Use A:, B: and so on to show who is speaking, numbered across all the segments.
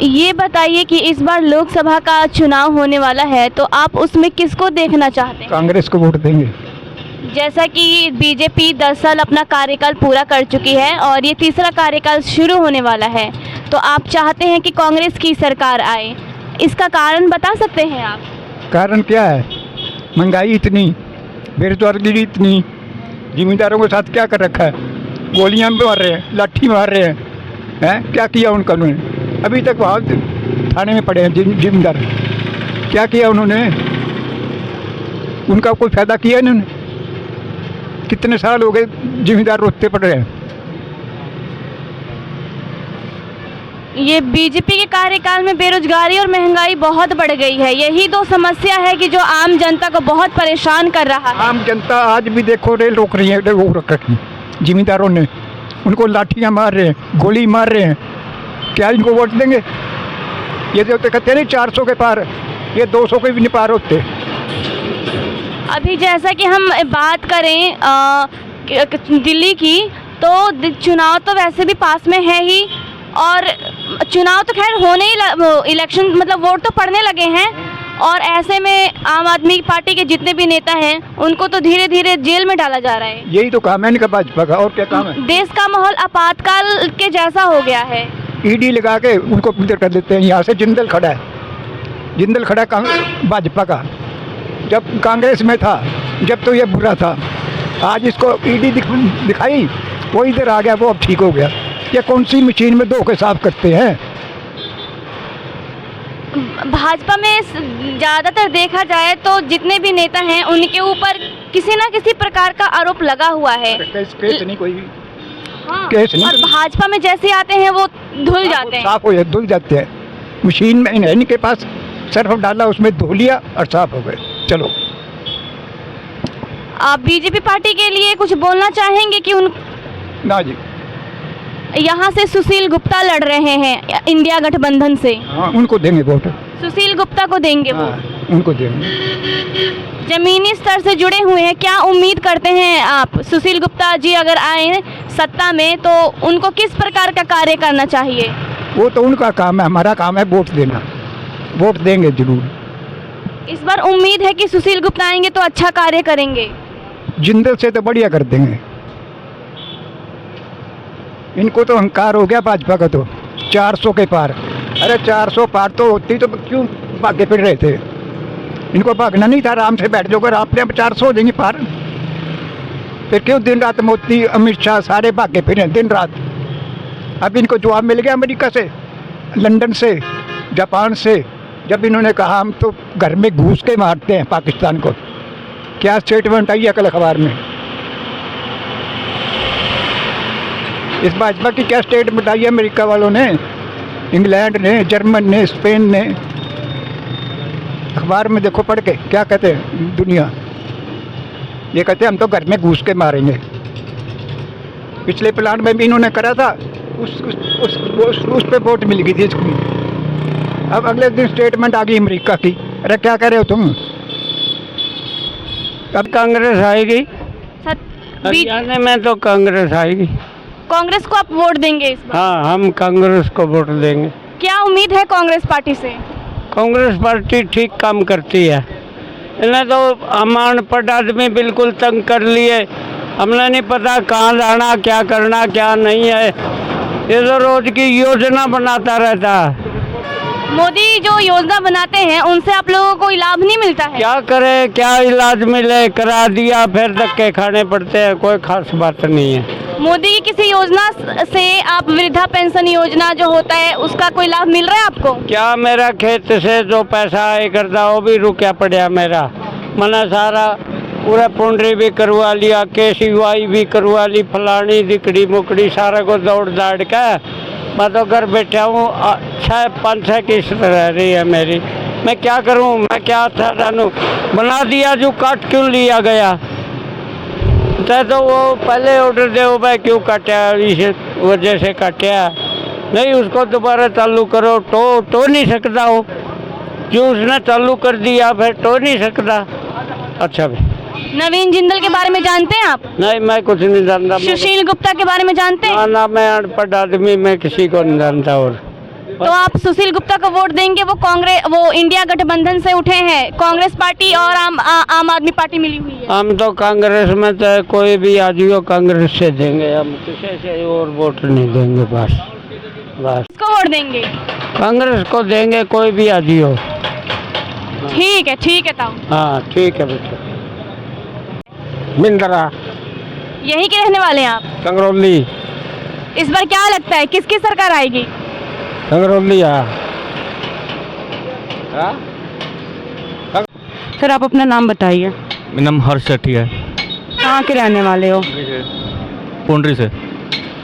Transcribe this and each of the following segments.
A: ये बताइए कि इस बार लोकसभा का चुनाव होने वाला है, तो आप उसमें किसको देखना चाहते हैं?
B: कांग्रेस को वोट देंगे।
A: जैसा कि बीजेपी 10 साल अपना कार्यकाल पूरा कर चुकी है और ये तीसरा कार्यकाल शुरू होने वाला है, तो आप चाहते हैं कि कांग्रेस की सरकार आए, इसका कारण बता सकते हैं आप?
B: कारण क्या है? महंगाई इतनी, बेरोजगारी इतनी, जिम्मेदारों के साथ क्या कर रखा है? गोलियां मार रहे हैं, लाठी मार रहे हैं, क्या किया उनका उन्होंने? अभी तक वहाँ थाने में पड़े हैं जिम्मेदार। क्या किया उन्होंने? उनका कोई फायदा किया इन्होंने? कितने साल हो गए जिम्मेदार रोते पड़ रहे हैं।
A: ये बीजेपी के कार्यकाल में बेरोजगारी और महंगाई बहुत बढ़ गई है, यही दो समस्या है कि जो आम जनता को बहुत परेशान कर रहा है।
B: आम जनता आज भी देखो रेल रोक रही है, रोक रखी जिम्मेदारों ने, उनको लाठियां मार रहे हैं, गोली मार रहे हैं। क्या इनको वोट देंगे? ये जो कहते नहीं 400 के पार, ये 200 के भी नहीं पार होते।
A: अभी जैसा कि हम बात करें दिल्ली की, तो चुनाव तो वैसे भी पास में है ही, और चुनाव तो खैर होने ही, इलेक्शन मतलब वोट तो पड़ने लगे हैं, और ऐसे में आम आदमी पार्टी के जितने भी नेता हैं उनको तो धीरे धीरे जेल में डाला जा रहा है।
B: यही तो काम है इनका भाजपा का, और क्या काम है?
A: देश का माहौल आपातकाल के जैसा हो गया है।
B: ईडी लगा के उनको अंदर कर देते हैं। यहाँ से जिंदल खड़ा है, जिंदल खड़ा भाजपा का, जब कांग्रेस में था, जब तो ये बुरा था। आज इसको ईडी दिखाई, वो इधर आ गया, वो अब ठीक हो गया। ये कौन सी मशीन में धोखे साफ करते हैं?
A: भाजपा में ज़्यादातर देखा जाए तो जितने भी नेता हैं उनके ऊपर किसी ना किसी प्रकार का आरोप लगा हुआ है।
B: केस नहीं कोई भी।
A: हाँ,
B: केस नहीं।
A: और भाजपा में जैसे आते हैं वो धुल जाते हैं,
B: साफ हो जाते, धुल जाते हैं। मशीन में इनके पास सर्फ डाला, उसमें धो लिया और साफ हो गए। चलो,
A: आप बीजेपी पार्टी के लिए कुछ बोलना चाहेंगे कि उन
B: ना जी,
A: यहाँ से सुशील गुप्ता लड़ रहे हैं इंडिया गठबंधन से?
B: हाँ, उनको देंगे वोट।
A: सुशील गुप्ता को देंगे वो?
B: हाँ, उनको देंगे।
A: जमीनी स्तर से जुड़े हुए हैं, क्या उम्मीद करते हैं आप? सुशील गुप्ता जी अगर आए सत्ता में तो उनको किस प्रकार का कार्य करना चाहिए?
B: वो तो उनका काम है, हमारा काम है वोट देना। वोट देंगे जरूर।
A: इस बार उम्मीद है कि सुशील गुप्ता आएंगे तो अच्छा कार्य करेंगे?
B: जिंदल से तो बढ़िया कर देंगे। इनको तो अहंकार हो गया भाजपा का, तो 400 के पार। अरे 400 पार तो होती तो क्यों भागे फिर रहे थे? इनको भागना नहीं था, आराम से बैठ जाओ। आपने अब 400 हो जाएंगे पार, फिर क्यों दिन रात मोदी अमित शाह सारे भागे फिर दिन रात? अब इनको जवाब मिल गया अमेरिका से, लंदन से, जापान से, जब इन्होंने कहा हम तो घर में घुस के मारते हैं पाकिस्तान को। क्या स्टेटमेंट आई है कल अखबार में? इस भाजपा की क्या स्टेटमेंट आई है अमेरिका वालों ने, इंग्लैंड ने, जर्मन ने, स्पेन ने? अखबार में देखो पढ़ के क्या कहते हैं दुनिया। ये कहते हैं हम तो घर में घुस के मारेंगे। पिछले प्लान में भी इन्होंने करा था, उस पे वोट मिल गई थी इसको। अब अगले दिन स्टेटमेंट आ गई अमेरिका की। अरे क्या कह रहे हो तुम?
C: अब कांग्रेस आएगी हरियाणा में, तो कांग्रेस आएगी।
A: कांग्रेस को आप वोट देंगे इस बार?
C: हाँ, हम कांग्रेस को वोट देंगे।
A: क्या उम्मीद है कांग्रेस पार्टी से?
C: कांग्रेस पार्टी ठीक काम करती है। इन्हें तो अमान पट आदमी बिल्कुल तंग कर लिए, हमने नहीं पता कहाँ जाना, क्या करना, क्या नहीं है। ये तो रोज की योजना बनाता रहता है।
A: मोदी जो योजना बनाते हैं उनसे आप लोगों को लाभ नहीं मिलता है?
C: क्या करे, क्या इलाज मिले, करा दिया फिर धक्के खाने पड़ते हैं, कोई खास बात नहीं है।
A: मोदी की किसी योजना से आप वृद्धा पेंशन योजना जो होता है उसका कोई लाभ मिल रहा है आपको?
C: क्या मेरा खेत से जो पैसा आया करता वो भी रुका पड़ा मेरा। मैंने सारा पूरा पुंडरी भी करवा लिया, KCY भी करवा ली, फलानी दिकड़ी मुकड़ी सारा को दौड़ दाड़ के मैं तो घर बैठा हूँ। 6-5 किस्त रह रही है मेरी, मैं क्या करूँ? मैं क्या था जानू बना दिया जो काट क्यों लिया गया? तो वो पहले ऑर्डर दे भाई क्यों काटा, इस वजह से काटा नहीं, उसको दोबारा चालू करो। तो नहीं सकता हो, जो उसने चालू कर दिया फिर तो नहीं सकता। अच्छा भाई,
A: नवीन जिंदल के बारे में जानते हैं आप?
C: नहीं, मैं कुछ नहीं जानता।
A: सुशील गुप्ता के बारे में जानते हैं?
C: ना, मैं अनपढ़ आदमी, मैं किसी को नहीं जानता। और
A: तो आप सुशील गुप्ता को वोट देंगे? वो इंडिया गठबंधन से उठे हैं, कांग्रेस पार्टी और आम आदमी पार्टी मिली हुई है।
C: हम तो कांग्रेस में चाहे कोई भी आ जियो कांग्रेस से देंगे, हम किसी से और वोट नहीं देंगे। बस
A: किसको वोट देंगे?
C: कांग्रेस को देंगे, कोई भी आ जियो।
A: ठीक है ताऊ।
C: हाँ ठीक है बेटा। मिंदरा
A: यहीं के रहने वाले हैं आप?
C: कंगरौली।
A: इस बार क्या लगता है किसकी सरकार आएगी?
C: कंगरौली।
D: सर आप अपना नाम बताइए।
E: मेरा नाम हर्ष सेठी है,
D: कहाँ के रहने वाले हो?
E: पुंडरी से।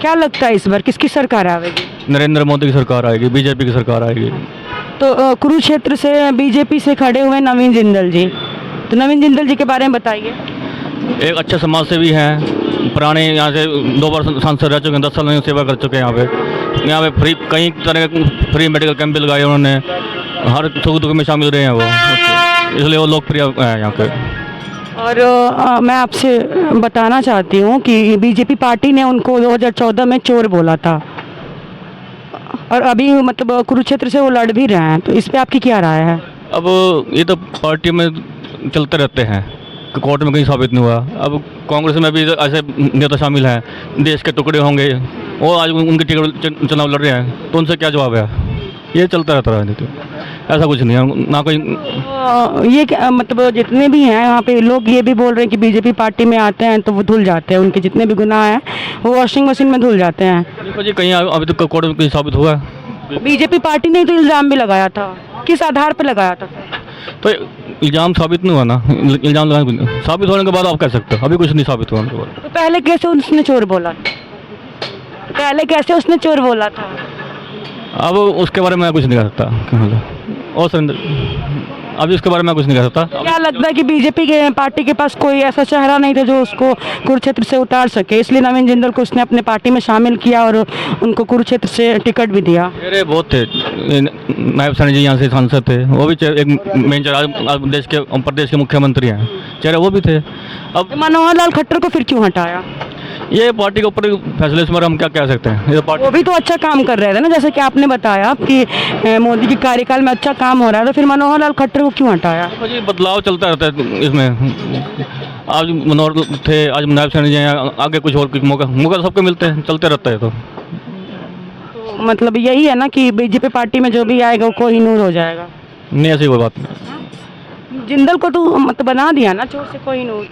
D: क्या लगता है इस बार किसकी सरकार आएगी?
E: नरेंद्र मोदी की सरकार आएगी, बीजेपी की सरकार आएगी।
D: तो कुरुक्षेत्र से बीजेपी से खड़े हुए नवीन जिंदल जी, तो नवीन जिंदल जी के बारे में बताइए।
E: एक अच्छे समाज सेवी हैं, पुराने यहाँ से 2 बार सांसद रह चुके हैं, 10 साल सेवा कर चुके हैं। यहाँ पे फ्री कई तरह के फ्री मेडिकल कैंप भी लगाए उन्होंने, हर सुख दुख में शामिल रहे हैं वो, इसलिए वो लोकप्रिय है यहाँ के।
D: और मैं आपसे बताना चाहती हूँ कि बीजेपी पार्टी ने उनको 2014 में चोर बोला था, और अभी मतलब कुरुक्षेत्र से वो लड़ भी रहे हैं, तो इस पे आपकी क्या राय है?
E: अब ये तो पार्टी में चलते रहते हैं, कोर्ट में कहीं साबित नहीं हुआ। अब कांग्रेस में भी ऐसे नेता शामिल हैं, देश के टुकड़े होंगे, वो आज उनके टिकट चुनाव लड़ रहे हैं, तो उनसे क्या जवाब है? ये चलता रहता राजनीति, ऐसा कुछ नहीं है ना कोई।
D: ये मतलब जितने भी हैं यहाँ पे लोग ये भी बोल रहे हैं कि बीजेपी पार्टी में आते हैं तो वो धुल जाते हैं, उनके जितने भी गुनाह हैं वो वॉशिंग मशीन में धुल जाते हैं।
E: देखो जी, कहीं अभी तक कोर्ट में कहीं साबित हुआ?
D: बीजेपी पार्टी ने तो इल्ज़ाम भी लगाया था, किस आधार पर लगाया था?
E: तो इल्ज़ाम साबित नहीं हुआ ना, इल्ज़ाम साबित होने के बाद आप कह सकते हो, अभी कुछ नहीं साबित हुआ उनके बाद।
D: तो पहले कैसे उसने चोर बोला था?
E: अब उसके बारे में मैं कुछ नहीं कह सकता, और सुरेंद्र अभी उसके बारे में कुछ नहीं कह सकता।
D: क्या लगता है कि बीजेपी के पार्टी के पास कोई ऐसा चेहरा नहीं था जो उसको कुरुक्षेत्र से उतार सके, इसलिए नवीन जिंदल को उसने अपने पार्टी में शामिल किया और उनको कुरुक्षेत्र से टिकट भी दिया?
E: अरे बहुत थे, नायब सैनी जी यहाँ से सांसद थे, वो भी एक मेन देश के प्रदेश के मुख्यमंत्री हैं, चेहरे वो भी थे। अब
D: मनोहर लाल खट्टर को फिर क्यों हटाया?
E: ये पार्टी के ऊपर फैसले, इसमें हम क्या कह सकते हैं। ये पार्टी
D: वो भी तो अच्छा काम कर रहे थे ना, जैसे कि आपने बताया कि मोदी के कार्यकाल में अच्छा काम हो रहा है, तो फिर मनोहर लाल खट्टर को क्यों हटाया?
E: जी बदलाव चलता रहता है इसमें, आज मनोहर थे, आज नायब सैनी जी हैं, आगे कुछ और मौका सबको मिलते हैं, चलते रहता है। तो
D: मतलब यही है ना कि बीजेपी पार्टी में जो भी आएगा वो कोहिनूर हो जाएगा?
E: नहीं, ऐसी कोई बात नहीं।
D: जिंदल को तो मतलब बना दिया ना चोर से कोहिनूर।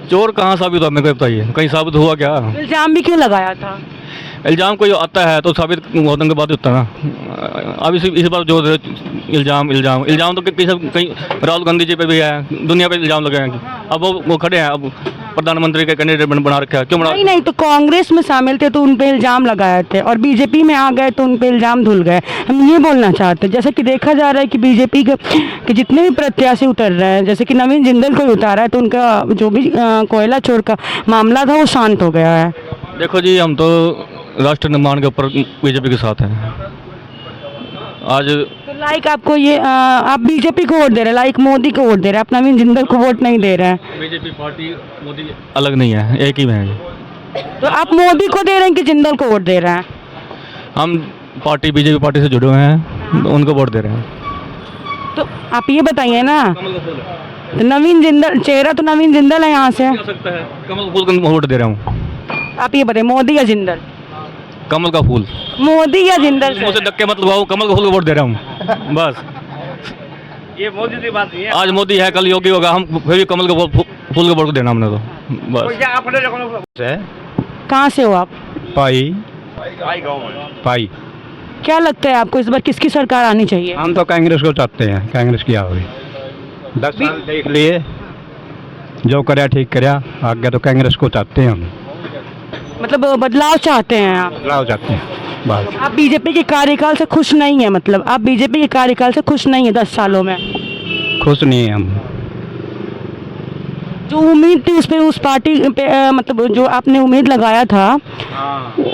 E: चोर कहाँ साबित हुआ, मेरे को बताइए, कहीं साबित हुआ क्या?
D: इल्जाम भी क्यों लगाया था?
E: इल्जाम कोई आता है तो साबित होने के बाद होता है ना। अब इस बार जो इल्जाम तो कहीं राहुल गांधी जी पे भी है, दुनिया पे इल्जाम लगे हैं। अब वो खड़े हैं, अब प्रधानमंत्री के कैंडिडेट बना रखा है, क्यों बना?
D: नहीं, तो कांग्रेस में शामिल थे तो उन पे इल्जाम लगाए थे, और बीजेपी में आ गए तो उन पे इल्जाम धुल गए। हम ये बोलना चाहते हैं, जैसे कि देखा जा रहा है कि बीजेपी के जितने भी प्रत्याशी उतर रहे हैं, जैसे कि नवीन जिंदल को उतारा है, तो उनका जो भी कोयला चोर का मामला था वो शांत हो गया है।
E: देखो जी, हम तो राष्ट्र निर्माण के ऊपर बीजेपी के साथ हैं। आज
D: तो लाइक आपको ये आप बीजेपी को वोट दे रहे हैं, लाइक मोदी को वोट दे रहे हैं, आप नवीन जिंदल को वोट नहीं दे रहे हैं।
E: बीजेपी पार्टी मोदी अलग नहीं है, एक ही में है।
D: तो आप मोदी को दे रहे हैं कि जिंदल को वोट दे रहे हैं?
E: हम पार्टी बीजेपी पार्टी से जुड़े हुए हैं, तो उनको वोट दे रहे हैं।
D: तो आप ये बताइए ना, तो नवीन जिंदल चेहरा तो नवीन जिंदल है यहाँ से,
E: सकता है कमल फूल का वोट दे रहा हूँ।
D: आप ये बताइए मोदी या जिंदल?
E: कमल का फूल।
D: मोदी या जिंदल से?
E: मुझसे धक्के मत लगाओ, कमल का फूल का वोट दे रहा हूँ बस।
C: ये मोदी की बात नहीं है।
E: आज मोदी है, कल योगी होगा, हम फिर भी कमल का फूल का वोट देना हमने तो बस।
D: कहाँ से हो आप?
B: पाई।
D: क्या लगता है आपको इस बार किसकी सरकार आनी चाहिए?
B: हम तो कांग्रेस को चाहते हैं, कांग्रेस की आओगे। 10 साल देख लिए, जो कराया ठीक कराया, आगे तो कांग्रेस को चाहते हैं हम।
D: मतलब बदलाव चाहते हैं आप?
B: बदलाव चाहते हैं बस।
D: आप बीजेपी के कार्यकाल से खुश नहीं है? मतलब आप बीजेपी के कार्यकाल से खुश नहीं है 10 सालों में?
B: खुश नहीं है हम।
D: जो उम्मीद थी उस पे, उस पार्टी पे मतलब जो आपने उम्मीद लगाया था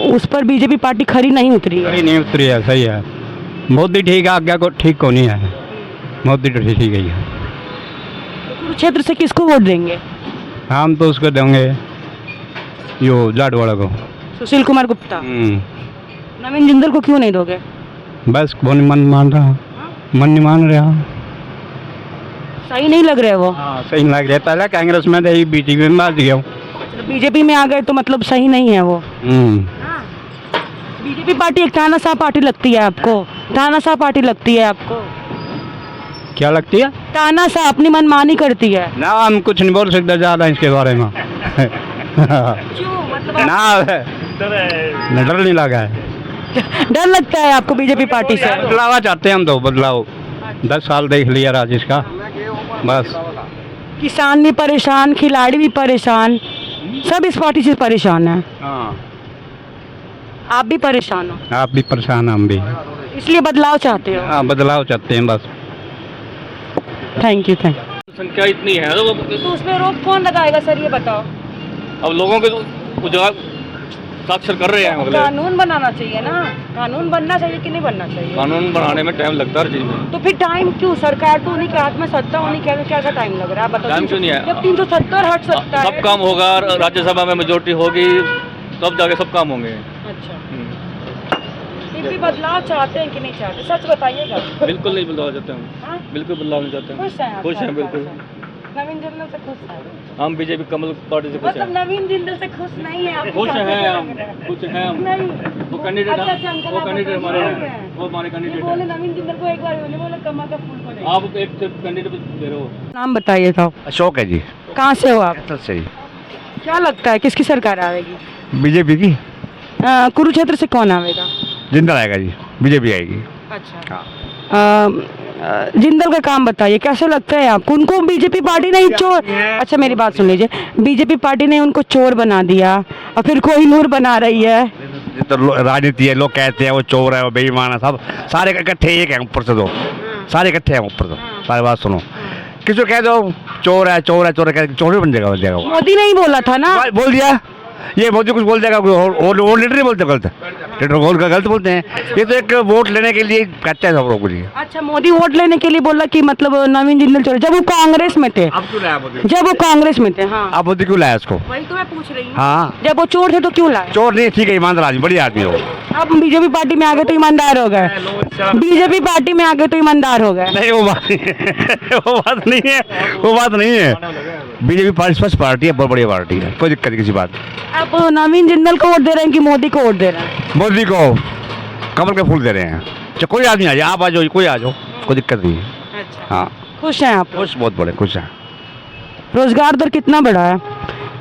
D: उस पर बीजेपी पार्टी खरी नहीं उतरी है?
B: नहीं उतरी है, सही है। मोदी ठीक है, आगे को ठीक को नहीं है, मोदी तो ठीक ही है।
D: कुरुक्षेत्र से किसको वोट देंगे?
B: हम तो उसको देंगे यो जाट वाला को,
D: सुशील कुमार गुप्ता। नवीन जिंदल को क्यों नहीं दोगे?
C: बस कौन मन मान रहा, मन नहीं मान रहा।
D: सही नहीं लग रहे वो।
C: हाँ सही लग रहा है, पहले कांग्रेस में थे, बीजेपी में आ गया हूँ।
D: बीजेपी में आ गए तो मतलब सही नहीं है वो। बीजेपी पार्टी एक तानाशाह पार्टी लगती है आपको? तानाशाह पार्टी लगती है आपको?
C: क्या लगती है?
D: तानाशाह, अपनी मनमानी करती है।
C: ना हम कुछ नहीं बोल सकते ज़्यादा इसके बारे में।
D: क्यों? मतलब
C: ना डर नहीं लगा है।
D: डर लगता है आपको बीजेपी पार्टी से?
C: बदलाव चाहते हैं हम तो, बदलाव। 10 साल देख लिया राजेश का, बस।
D: किसान भी परेशान, खिलाड़ी भी परेशान, सब इस पार्टी से परेशान है।
C: हाँ
D: आप भी परेशान हो,
C: आप भी परेशान, हम भी।
D: इसलिए बदलाव चाहते हो?
C: हाँ बदलाव चाहते हैं बस।
D: Thank you.
E: संख्या इतनी है
D: तो उस पर रोक कौन लगाएगा सर, ये बताओ?
E: अब लोगों के उजागर साक्षर कर रहे हैं।
D: कानून बनाना चाहिए ना, कानून बनना चाहिए कि नहीं बनना चाहिए?
E: कानून बनाने में टाइम लगता है हर चीज में।
D: तो फिर टाइम क्यों? सरकार तो उन्हीं के हाथ में, सत्ता उन्हीं के हाथ में, क्या टाइम लग रहा है? बताओ।
E: टाइम क्यों नहीं है?
D: जब 370 हट सकता है,
E: सब काम होगा, राज्यसभा में मेजोरिटी होगी तब जाके सब काम होंगे।
D: अच्छा, फिर भी बदलाव चाहते हैं कि नहीं चाहते? सच बताइएगा।
E: बिल्कुल नहीं बदलाव चाहते हम,
D: हाँ?
E: बिल्कुल बदलाव नहीं चाहते हम।
D: खुश हैं आप?
E: खुश हैं बिल्कुल।
D: नवीन जिंदल से खुश हैं?
E: हम बीजेपी कमल पार्टी से खुश
D: मतलब
E: हैं।
D: नवीन जिंदल से खुश नहीं है आप?
E: खुश हैं हम, खुश हैं हम।
D: नहीं,
E: वो कैंडिडेट
D: अच्छा, अंकल,
E: वो
D: आप
E: कैंडिडेट
D: बताइए,
E: हमारे
D: नहीं
E: हैं,
D: है।
E: वो हमारे कैंडिडेट
D: बोले
E: हैं।
D: नवीन जिंदल को एक बार बोले, बोले कमल का फूल को नहीं।
E: आप एक कैंडिडेट दे रहे हो।
D: नाम बताइए था।
F: अशोक है जी,
D: कहाँ से हो आप?
F: से ही।
D: क्या लगता है किसकी सरकार आएगी?
F: बीजेपी की
D: कुरुक्षेत्र से कौन आएगा?
F: जिंदल आएगा जी, बीजेपी आएगी।
D: अच्छा, जिंदल का काम बताइए, कैसे लगता है आपको? उनको बीजेपी पार्टी ने चोर, अच्छा मेरी बात सुन लीजिए, बीजेपी पार्टी ने उनको चोर बना दिया और फिर कोहिनूर बना रही है।
F: तो राजनीति है, लोग कहते हैं वो चोर है, वो बेईमान है, सब सारे इकट्ठे एक हैं ऊपर से, दो सारे इकट्ठे हैं ऊपर से। सारी बात सुनो, किसी को कह दो चोर है चोर है चोर है, चोर ही बन जाएगा वो।
D: मोदी ने ही बोला था ना।
F: बोल दिया, ये मोदी कुछ बोल देगा, और लीडर नहीं बोलते, गलत लीडर गलत बोलते हैं। ये तो एक वोट लेने के लिए कहते हैं सब लोग के लिए।
D: अच्छा, मोदी वोट लेने के लिए बोला कि मतलब नवीन जिंदल चोर, जब वो कांग्रेस में थे।
F: अब क्यों लाया मोदी?
D: जब वो कांग्रेस में थे, हाँ।
F: अब मोदी क्यों लाया उसको?
D: वही तो मैं पूछ रही हूँ।
F: हाँ,
D: जब वो चोर थे तो क्यों लाए?
F: चोर नहीं, ठीक है, ईमानदार आदमी, बढ़िया आदमी हो।
D: अब बीजेपी पार्टी में आ गए तो ईमानदार हो गए? बीजेपी पार्टी में आ गए तो ईमानदार हो गए?
F: नहीं, वो बात वो बात नहीं है, वो बात नहीं है। बीजेपी पार्टी स्वस्थ पार्टी है, बहुत बढ़िया पार्टी है, कोई दिक्कत किसी बात।
D: आप नवीन जिंदल को वोट दे रहे हैं कि मोदी को वोट दे रहे हैं?
F: मोदी को कमल के फूल दे रहे हैं। चाहे कोई आदमी आ जाए, आप आ जाओ, कोई आ जाओ, कोई दिक्कत नहीं है।
D: अच्छा,
F: हाँ,
D: खुश हैं आप?
F: खुश, बहुत बड़े खुश हैं।
D: रोजगार दर कितना बढ़ा है?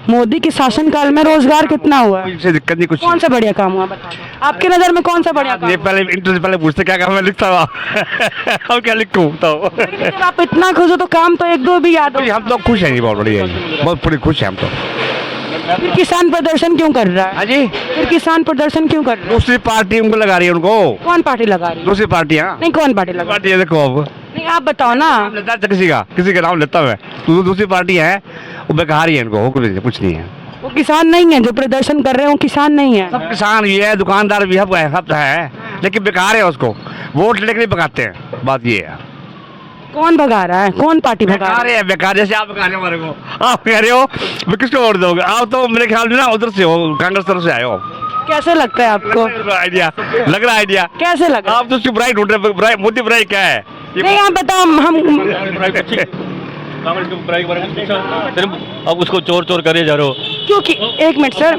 D: मोदी के शासनकाल में रोजगार कितना हुआ है?
F: कोई दिक्कत नहीं, कुछ
D: कौन सा बढ़िया काम हुआ बता दो, आपके नजर में कौन सा बढ़िया काम
F: ये
D: हुआ?
F: पहले इंटर से पहले पूछते क्या काम मैं लिखता हुआ अब क्या लिखूं बताओ।
D: जब आप इतना खुश हो तो काम तो एक दो भी याद हो।
F: हम तो खुश हैं जी, बहुत बढ़िया जी, बहुत पूरी खुश हैं हम तो।
D: फिर किसान प्रदर्शन क्यों कर रहा है?
F: हाँ जी,
D: फिर किसान प्रदर्शन क्यों कर रहा है?
F: दूसरी पार्टी उनको लगा रही है, उनको
D: कौन पार्टी लगा रही है?
F: दूसरी पार्टियाँ।
D: नहीं, कौन पार्टी लगा रही
F: पार्टी है, देखो अब
D: है? नहीं, आप बताओ ना।
F: लेता है किसी का नाम लेता है, तो दूसरी पार्टी है वो बेकार ही है, इनको कुछ नहीं है।
D: वो किसान नहीं है जो प्रदर्शन कर रहे हैं, वो किसान नहीं है।
F: सब किसान भी है, दुकानदार भी है, सब है, लेकिन बेकार है, उसको वोट लेके नहीं भगाते हैं, बात ये है।
D: कौन भगा रहा है? कौन पार्टी भगा
F: बेकार
D: रही है?
F: है, बेकार, जैसे आप भगा रहे हो हमारे को, आप कह रहे हो मैं किसको वोट दोगे? आप तो मेरे ख्याल में ना उधर से हो, कांग्रेस तरफ से आए हो।
D: कैसे लगता है आपको?
F: आइडिया लग रहा है, आइडिया
D: कैसे लग रहा है?
F: आप तो उसकी बुराई ढूंढ रहे, मोदी बुराई क्या है?
D: नहीं, आप बताओ। हम
E: कांग्रेस के बुराई के बारे में पूछा, फिर अब उसको चोर चोर करे जा रहे हो।
D: क्योंकि एक मिनट सर,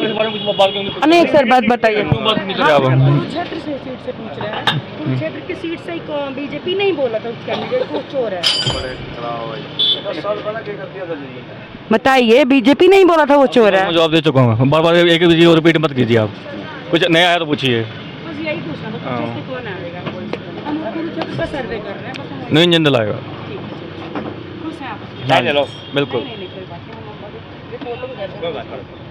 D: अनेक सर बात बताइए।
E: बात नहीं कर रहे आप हम।
D: कुरुक्षेत्र से सीट से पूछ रहे हैं। कुरुक्षेत्र की सीट से बीजेपी नहीं बोला था उस कैंडिडेट को चोर है। बताइए, बीजेपी नहीं बोला था वो चोर है?
E: मैं जवाब दे चुका हूँ, बार बार एक ही चीज रिपीट मत कीजिए आप, कुछ नया आया तो पूछिए।
D: बस यही पूछना था, कुरुक्षेत्र से कौन आएगा? हम कुरुक्षेत्र का सर्वे कर रहे हैं, बस हम
E: नवीन जिंदल आएगा।
D: खुश हैं आप?
E: बिल्कुल।
D: नहीं, कोई बात नहीं, हम आपको रिपोर्टिंग कर रहे हैं।